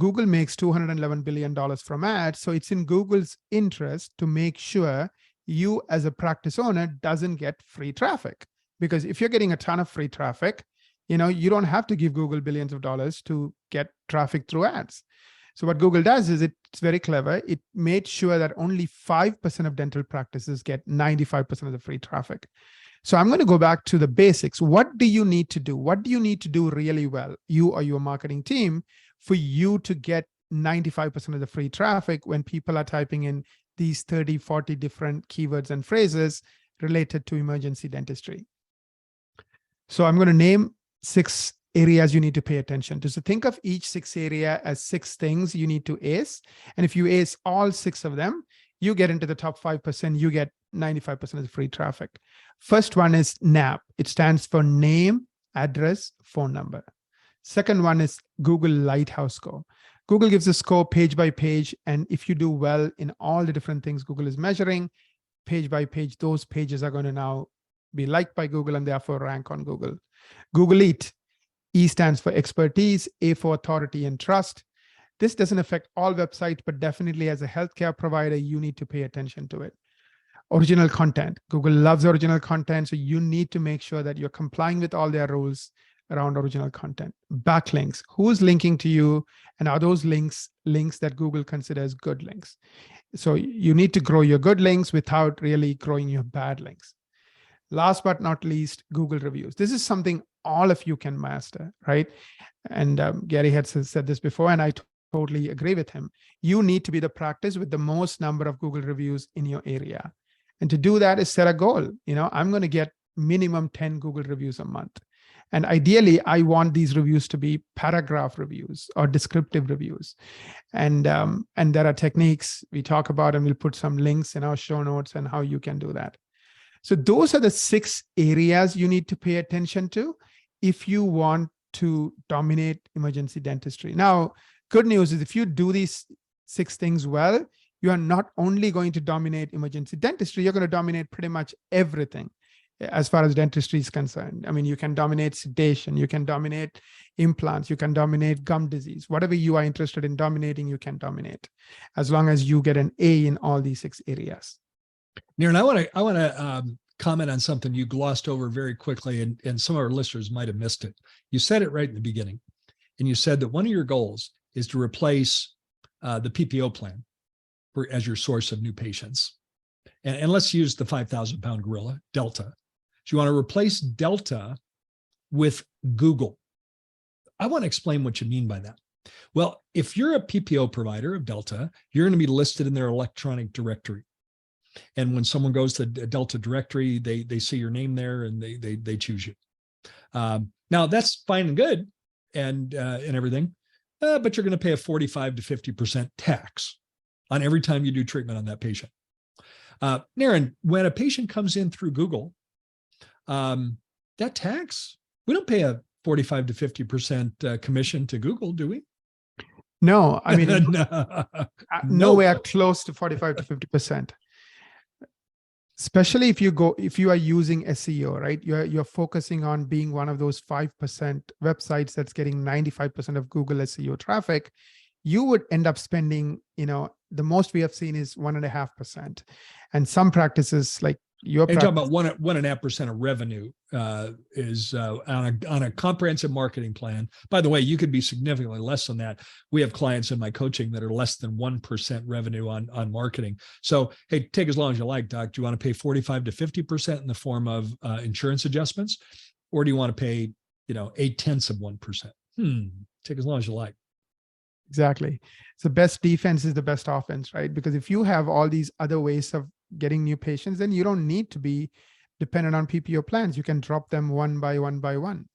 Google makes $211 billion from ads. So it's in Google's interest to make sure you as a practice owner doesn't get free traffic. Because if you're getting a ton of free traffic, you don't have to give Google billions of dollars to get traffic through ads. So what Google does is it's very clever. It made sure that only 5% of dental practices get 95% of the free traffic. So I'm going to go back to the basics. What do you need to do? What do you need to do really well, you or your marketing team, for you to get 95% of the free traffic when people are typing in these 30, 40 different keywords and phrases related to emergency dentistry? So I'm going to name 6 areas you need to pay attention to. So think of each 6 area as 6 things you need to ace. And if you ace all 6 of them, you get into the top 5%, you get 95% of the free traffic. First one is NAP. It stands for name, address, phone number. Second one is Google Lighthouse score. Google gives a score page by page. And if you do well in all the different things Google is measuring, page by page, those pages are going to now be liked by Google and therefore rank on Google. Google EAT. E stands for expertise, A for authority and trust. This doesn't affect all websites, but definitely as a healthcare provider, you need to pay attention to it. Original content. Google loves original content, so you need to make sure that you're complying with all their rules around original content. Backlinks. Who's linking to you, and are those links that Google considers good links? So you need to grow your good links without really growing your bad links. Last but not least, Google reviews. This is something all of you can master, right? And Gary had said this before, and I totally agree with him. You need to be the practice with the most number of Google reviews in your area. And to do that is set a goal. I'm going to get minimum 10 Google reviews a month. And ideally, I want these reviews to be paragraph reviews or descriptive reviews. And there are techniques we talk about, and we'll put some links in our show notes and how you can do that. So those are the 6 areas you need to pay attention to if you want to dominate emergency dentistry. Now, good news is if you do these 6 things well, you are not only going to dominate emergency dentistry, you're going to dominate pretty much everything as far as dentistry is concerned. I mean, you can dominate sedation, you can dominate implants, you can dominate gum disease. Whatever you are interested in dominating, you can dominate, as long as you get an A in all these 6 areas. Niran, I want to comment on something you glossed over very quickly, and some of our listeners might have missed it. You said it right in the beginning, and you said that one of your goals is to replace the PPO plan as your source of new patients. And let's use the 5,000-pound gorilla, Delta. So you want to replace Delta with Google. I want to explain what you mean by that. Well, if you're a PPO provider of Delta, you're going to be listed in their electronic directory. And when someone goes to the Delta directory, they see your name there and they choose you. Now that's fine and good and everything, but you're going to pay a 45 to 50% tax on every time you do treatment on that patient. Niran, when a patient comes in through Google, that tax, we don't pay a 45 to 50% commission to Google, do we? No, I mean, No. nowhere close to 45 to 50%. Especially if you are using SEO, right? You're focusing on being one of those 5% websites that's getting 95% of Google SEO traffic. You would end up spending, the most we have seen is 1.5%. And some practices like your You're talking about 1.5% of revenue is on a comprehensive marketing plan. By the way, you could be significantly less than that. We have clients in my coaching that are less than 1% revenue on marketing. So, hey, take as long as you like, Doc. Do you want to pay 45 to 50% in the form of insurance adjustments, or do you want to pay 0.8%? Take as long as you like. Exactly. So best defense is the best offense, right? Because if you have all these other ways of getting new patients, then you don't need to be dependent on PPO plans. You can drop them one by one by one.